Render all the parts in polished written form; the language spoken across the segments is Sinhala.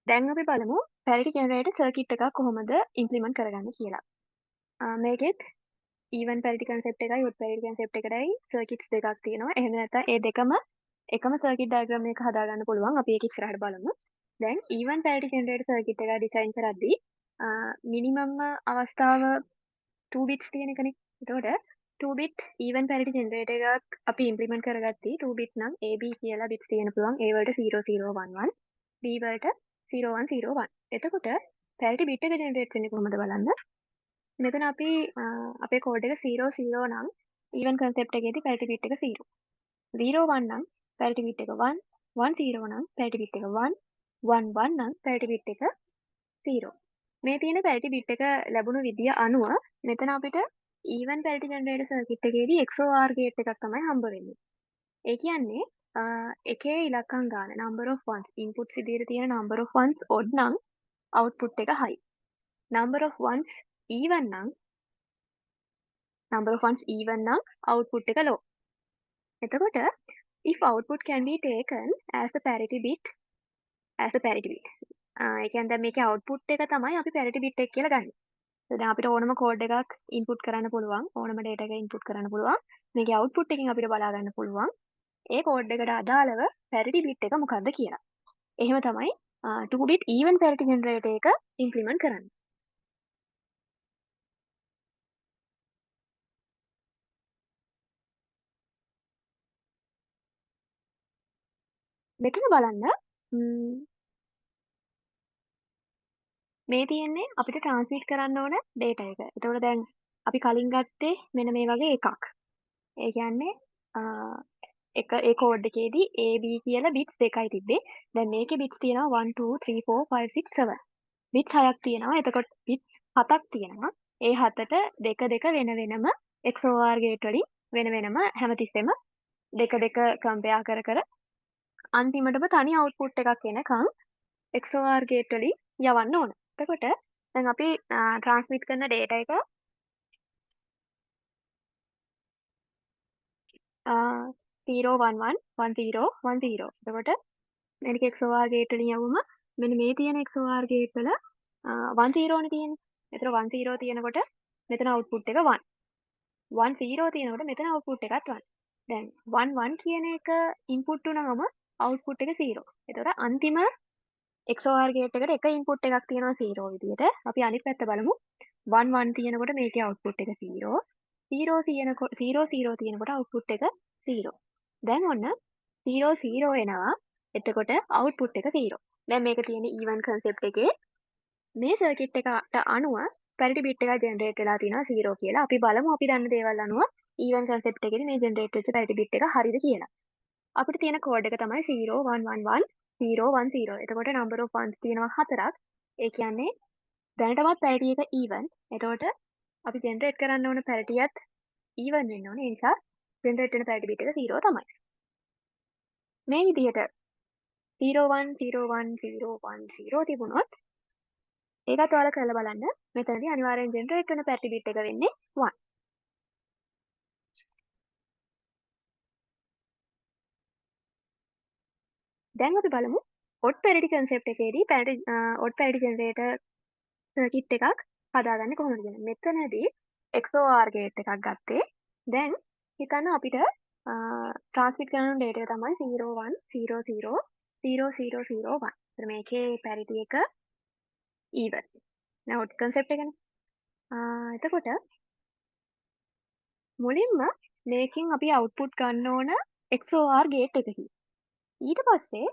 දැන් අපි බලමු පැරිටි ජෙනරේටර් සර්කිට් එකක් කොහොමද ඉම්ප්ලිමන්ට් කරගන්නේ කියලා. මේකෙත් ඊවන් පැරිටි කන්සෙප්ට් එකයි ඔඩ් පැරිටි කන්සෙප්ට් එකටයි සර්කිට්ස් දෙකක් තියෙනවා. එහෙම නැත්නම් ඒ දෙකම එකම සර්කිට් ඩයග්‍රෑම් එකක හදාගන්න පුළුවන්. අපි ඒක ඉස්සරහට බලමු. දැන් ඊවන් පැරිටි ජෙනරේටර් සර්කිට් එක ඩිසයින් කරද්දී මිනිමම්ම අවස්ථාව 2 bits තියෙන එකනේ. එතකොට 2 bit ඊවන් පැරිටි ජෙනරේටර් එකක් අපි ඉම්ප්ලිමන්ට් කරගත්තී 2 bit නම් AB කියලා bits තියෙන්න පුළුවන්. A වලට 0011 B වලට 0101. එතකොට පැරිටි බිට් එක ජෙනරේට් වෙන්නේ කොහොමද බලන්න. මෙතන අපි අපේ කෝඩ් එක 00 නම් ඊවන් කන්සෙප්ට් එකේදී පැරිටි බිට් එක 0. 01 නම් පැරිටි බිට් එක 1. 10 නම් පැරිටි බිට් එක 1. 11 නම් පැරිටි බිට් එක 0. මේ තියෙන පැරිටි බිට් එක ලැබුණු විදිය අනුව මෙතන අපිට ඊවන් පැරිටි ජෙනරේටර් සර්කිට් එකේදී XOR ගේට් එකක් තමයි හම්බ වෙන්නේ. ඒ කියන්නේ එකේ ඉලක්කම් ගාන number of ones inputs විදියට තියෙන number of ones odd නම් output එක high. number of ones even නම් output එක low. එතකොට if output can be taken as a parity bit ඒ කියන්නේ දැන් මේකේ output එක තමයි අපි parity bit එක කියලා ගන්නේ. දැන් අපිට ඕනම කෝඩ් එකක් ඉන්පුට් කරන්න පුළුවන්, ඕනම data එකක් ඉන්පුට් කරන්න පුළුවන්. මේකේ output එකකින් අපිට බලා ගන්න පුළුවන් ඒ කෝඩ් එකට අදාළව parity bit එක මොකක්ද කියලා. එහෙම තමයි 2 bit even parity generator එක ඉම්ප්ලිමන්ට් කරන්නේ. මෙතන බලන්න මේ තියෙන්නේ අපිට ට්‍රාන්ස්මිට් කරන්න ඕන data එක. එතකොට දැන් අපි කලින් ගත්තේ මෙන්න මේ වගේ එකක්. ඒ කියන්නේ ඒ කෝඩ් එකේදී A B කියලා bits දෙකයි තිබ්බේ. දැන් මේකේ bits තියෙනවා 1 2 3 4 5 6 7. bits 6ක් තියෙනවා. එතකොට bits 7ක් තියෙනවා. ඒ 7ට දෙක දෙක වෙන වෙනම XOR gate වලින් වෙන වෙනම හැමතිස්සෙම දෙක දෙක කම්පෙයාර් කර කර අන්තිමටම තනි output එකක් එනකන් XOR gate වලින් යවන්න ඕන. එතකොට දැන් අපි transmit කරන data එක 011 10 10. එතකොට මේක XOR gate වලින් යවුවම මෙන්න මේ තියෙන XOR gate වල 10 නේ තියෙන්නේ. ඒතර 10 තියෙනකොට මෙතන output එක 1. 10 තියෙනකොට මෙතන output එකත් 1. දැන් 11 කියන එක input වුණාම output එක 0. ඒතකොට අන්තිම XOR gate එකට එක input එකක් තියෙනවා 0 විදියට. අපි අනිත් පැත්ත බලමු. 11 තියෙනකොට මේකේ output එක 0. 0 තියෙනකොට output එක 0. දැන් ඔන්න 0 එනවා. එතකොට output එක 0. දැන් මේක තියෙන්නේ even concept එකේ මේ circuit එකට අනුව parity bit එක generate වෙලා තියෙනවා 0 කියලා. අපි බලමු අපි දන්න දේවල් අනුව even concept එකේදී මේ generate වෙච්ච parity bit එක හරිද කියලා. අපිට තියෙන කෝඩ් එක තමයි 0 1 1 1 0 1 0. එතකොට number of ones තියෙනවා 4ක්. ඒ කියන්නේ දැනටමත් parity එක even. එතකොට අපි generate කරන්න ඕන parity එකත් even වෙන්න ඕනේ. ඒ නිසා generate වෙන parity bit එක 0 තමයි. මේ විදිහට 0 1 0 1 0 1 0 තිබුණොත් ඒකත් ඔයාලා කරලා බලන්න. මෙතනදී අනිවාර්යෙන් generate වෙන parity bit එක වෙන්නේ 1. දැන් අපි බලමු odd parity concept එකේදී odd parity generator circuit එකක් හදාගන්නේ කොහොමද කියලා. මෙතනදී XOR gate එකක් ගත්තේ. දැන් හිතන්න අපිට transmit කරන data එක තමයි 01 00 0001. ඒතර මේකේ parity එක even. නෑ odd concept එකනේ. එතකොට මුලින්ම මේකෙන් අපි output ගන්න ඕන XOR gate එකකින්. ඊට පස්සේ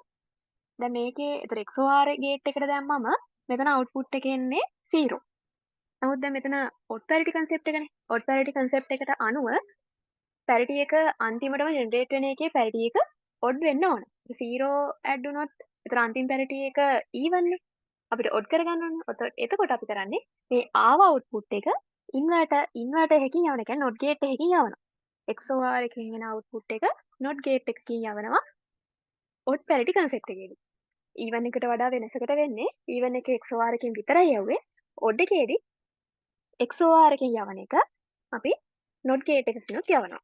දැන් මේකේ ඒතර XOR gate එකට දැම්මම මෙතන output එක එන්නේ 0. නමුත් දැන් මෙතන odd parity concept එකනේ. odd parity concept එකට අනුව parity එක අන්තිමටම generate වෙන එකේ parity එක odd වෙන්න ඕන. 0 add වුණොත් ඒතර අන්තිම parity එක even නේ. අපිට odd කරගන්න ඕනේ. එතකොට අපි කරන්නේ මේ ආව output එක inverter එකකින් යවන. කියන්නේ not gate එකකින් යවනවා. XOR එකකින් එන output එක not gate එකකින් යවනවා. odd parity concept එකේදී. even එකට වඩා වෙනසකට වෙන්නේ even එකේ XOR එකකින් විතරයි යවුවේ. odd එකේදී XOR එකෙන් යවන එක අපි not gate එකකිනුත් යවනවා.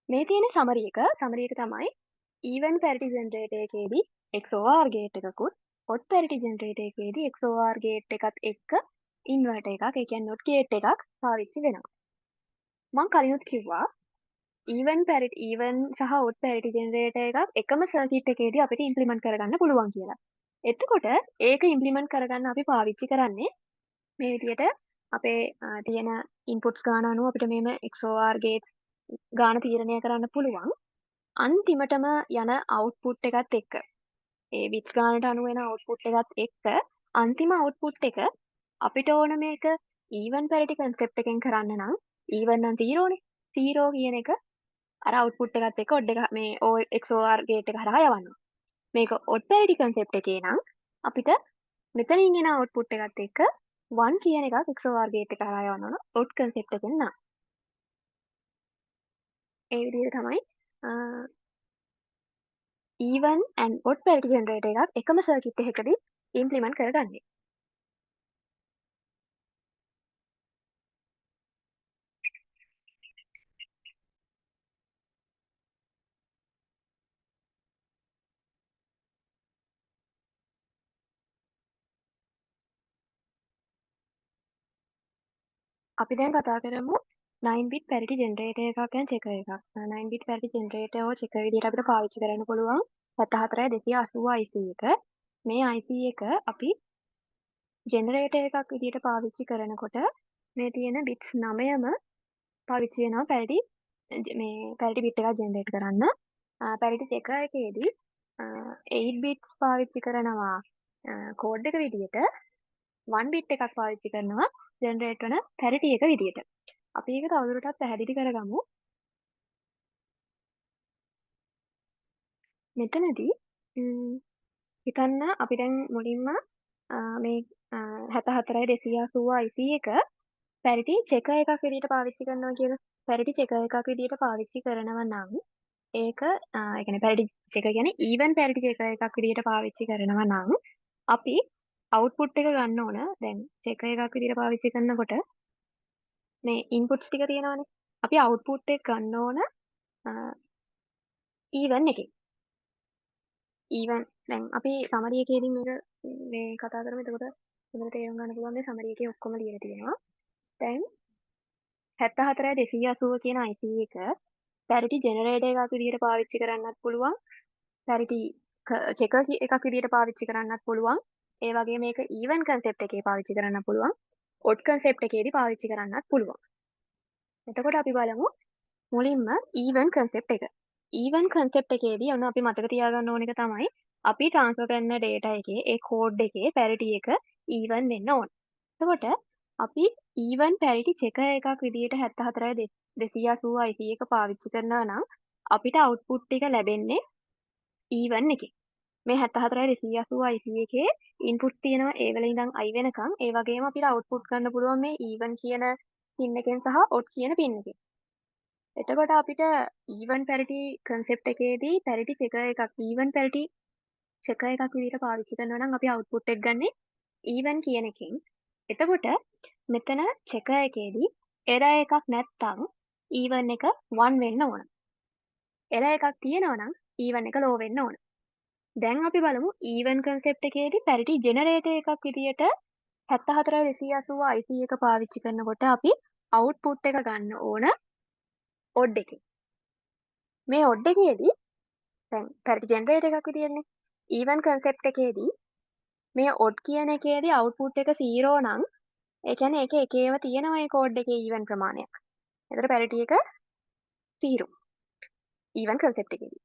මේ තියෙන සමරි එක තමයි even parity generator එකේදී XOR gate එකකුත් odd parity generator එකේදී XOR gate එකත් එක්ක inverter එකක් ඒ කියන්නේ not gate එකක් පාවිච්චි වෙනවා. මම කලිනුත් කිව්වා even සහ odd parity generator එකක් එකම circuit එකේදී අපිට implement කරගන්න පුළුවන් කියලා. එතකොට ඒක implement කරගන්න අපි පාවිච්චි කරන්නේ මේ විදියට අපේ තියෙන inputs ගාන අනුව අපිට මේම XOR gates ගාන තීරණය කරන්න පුළුවන්. අන්තිමටම යන output එකත් එක්ක ඒ bits ගානට අනුව එන output එකත් එක්ක අන්තිම output එක අපිට ඕන මේක even parity concept එකෙන් කරන්න නම් even නම් 0 නේ. 0 කියන එක අර output එකත් එක්ක odd එක මේ XOR gate එක හරහා යවනවා. මේක odd parity concept එකේ නම් අපිට මෙතනින් එන output එකත් එක්ක 1 කියන එකක් XOR gate එක හරහා යවන්න ඕන odd concept එකෙන් නම්. ඒ විදිහට තමයි even and odd parity generator එකක් එකම circuit එකකදී implement කරගන්නේ. අපි දැන් කතා කරමු 9 bit parity generator එකක් ගැන checker එකක්. 9 bit parity generator එක checker විදිහට අපිට පාවිච්චි කරන්න පුළුවන් 74280 IC එක. මේ IC එක අපි generator එකක් විදිහට පාවිච්චි කරනකොට මේ තියෙන bits 9ම පාවිච්චි වෙනවා parity මේ parity bit එකක් generate කරන්න. parity checker එකේදී 8 bits පාවිච්චි කරනවා code එක විදිහට 1 bit එකක් පාවිච්චි කරනවා generate වන parity එක විදිහට. අපි ඒක තවදුරටත් පැහැදිලි කරගමු. මෙතනදී හිතන්න අපි දැන් මුලින්ම මේ 74280 IC එක parity checker එකක් විදිහට පාවිච්චි කරනවා කියලා. parity checker එකක් විදිහට පාවිච්චි කරනවා නම් ඒක ඒ කියන්නේ parity checker කියන්නේ even parity checker එකක් විදිහට පාවිච්චි කරනවා නම් අපි output එක ගන්න ඕන. දැන් checker එකක් විදිහට පාවිච්චි කරනකොට මේ inputs ටික තියෙනවානේ. අපි output එක ගන්න ඕන even එකේ. even දැන් අපි summary එකේදී මේක මේ කතා කරමු. එතකොට ඔයාලට තේරුම් ගන්න පුළුවන් මේ summary එකේ ඔක්කොම ලියලා තියෙනවා. දැන් 74280 කියන IC එක parity generator එකක් විදිහට පාවිච්චි කරන්නත් පුළුවන්. parity checker එකක් විදිහට පාවිච්චි කරන්නත් පුළුවන්. ඒ වගේ මේක even concept එකේ පාවිච්චි කරන්න පුළුවන්. odd concept එකේදී පාවිච්චි කරන්නත් පුළුවන්. එතකොට අපි බලමු මුලින්ම even concept එක. even concept එකේදී ඔන්න අපි මතක තියාගන්න ඕන එක තමයි අපි transfer කරන data එකේ ඒ code එකේ parity එක even වෙන්න ඕන. එතකොට අපි even parity checker එකක් විදිහට 74280 IC එක පාවිච්චි කරනවා නම් අපිට output එක ලැබෙන්නේ even එකේ. මේ 74280 IC එකේ input තියෙනවා A වල ඉඳන් I වෙනකන්. ඒ වගේම අපිට output ගන්න පුළුවන් මේ even කියන pin එකෙන් සහ odd කියන pin එකෙන්. එතකොට අපිට even parity concept එකේදී parity checker එකක් even parity checker එකක් විදිහට පාවිච්චි කරනවා නම් අපි output එක ගන්නේ even කියන එකෙන්. එතකොට මෙතන checker එකේදී error එකක් නැත්තම් even එක 1 වෙන්න ඕන. error එකක් තියෙනවා නම් even එක low වෙන්න ඕන. දැන් අපි බලමු even concept එකේදී parity generator එකක් විදිහට 74280 IC එක පාවිච්චි කරනකොට අපි output එක ගන්න ඕන odd එකෙන්. මේ odd එකේදී දැන් parity generator එකක් විදිහටනේ even concept එකේදී මේ odd කියන එකේදී output එක 0 නම් ඒ කියන්නේ ඒක එකේව තියෙනවා ඒ code එකේ even ප්‍රමාණයක්. එතකොට parity එක 0 even concept එකේදී.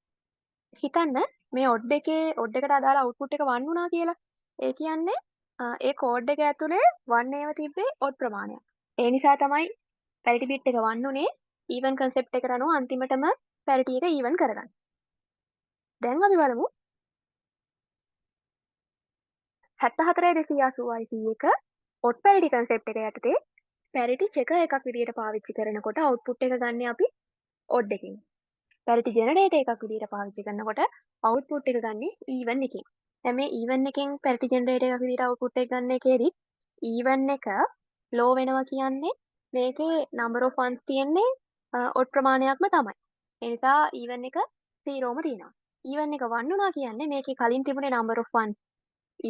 හිතන්න මේ odd එකට අදාළ output එක 1 වුණා කියලා. ඒ කියන්නේ ඒ code එක ඇතුලේ 1 ඒව තිබ්බේ odd ප්‍රමාණයක්. ඒ නිසා තමයි parity bit එක 1 උනේ even concept එකට අනුව අන්තිමටම parity එක even කරගන්න. දැන් අපි බලමු 74280 IC එක odd parity concept එක යටතේ parity checker එකක් විදිහට පාවිච්චි කරනකොට output එක ගන්න අපි odd එකෙන්. parity generator එකක් විදිහට පාවිච්චි කරනකොට output එක ගන්නේ even එකෙන්. දැන් මේ even එකෙන් parity generator එකක් විදිහට output එක ගන්න එකේදී even එක low වෙනවා කියන්නේ මේකේ number of ones තියෙන්නේ odd ප්‍රමාණයක්ම තමයි. ඒ නිසා even එක 0ම තියෙනවා. even එක 1 වුණා කියන්නේ මේකේ කලින් තිබුණේ number of 1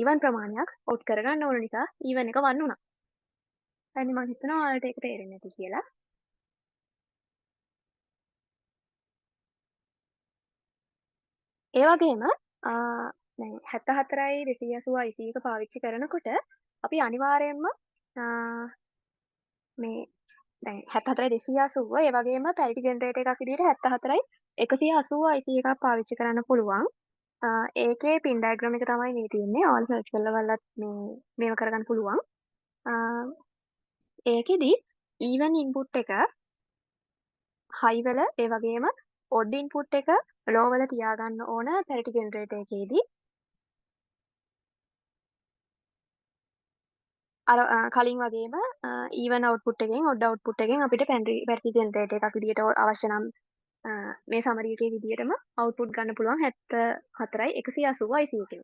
even ප්‍රමාණයක් out කරගන්න ඕන නිසා even එක 1 වුණා. හරි මම හිතනවා ඔයාලට ඒක තේරෙන්නේ නැති කියලා. ඒ වගේම දැන් 74යි 280යි 1 පාවිච්චි කරනකොට අපි අනිවාර්යයෙන්ම මේ දැන් 74යි 280 ඒ වගේම පැරිටි ජෙනරේටර් එකක් විදිහට 74යි 180 IC එකක් පාවිච්චි කරන්න පුළුවන්. ඒකේ පින් ඩයග්‍රෑම් එක තමයි මේ තියෙන්නේ. ඔයාලා සර්ච් කරලා බලලත් මේව කරගන්න පුළුවන්. අ ඒකෙදි even input එක high වල ඒ වගේම odd input එක low වල තියාගන්න ඕන පැරිටි ජෙනරේටර් එකේදී. අර කලින් වගේම even output එකෙන් odd output එකෙන් අපිට පැරිටි ජෙනරේටර් එකක් විදිහට අවශ්‍ය නම් මේ සමරි එකේ විදිහටම output ගන්න පුළුවන් 74යි 180යි IC එකෙන්.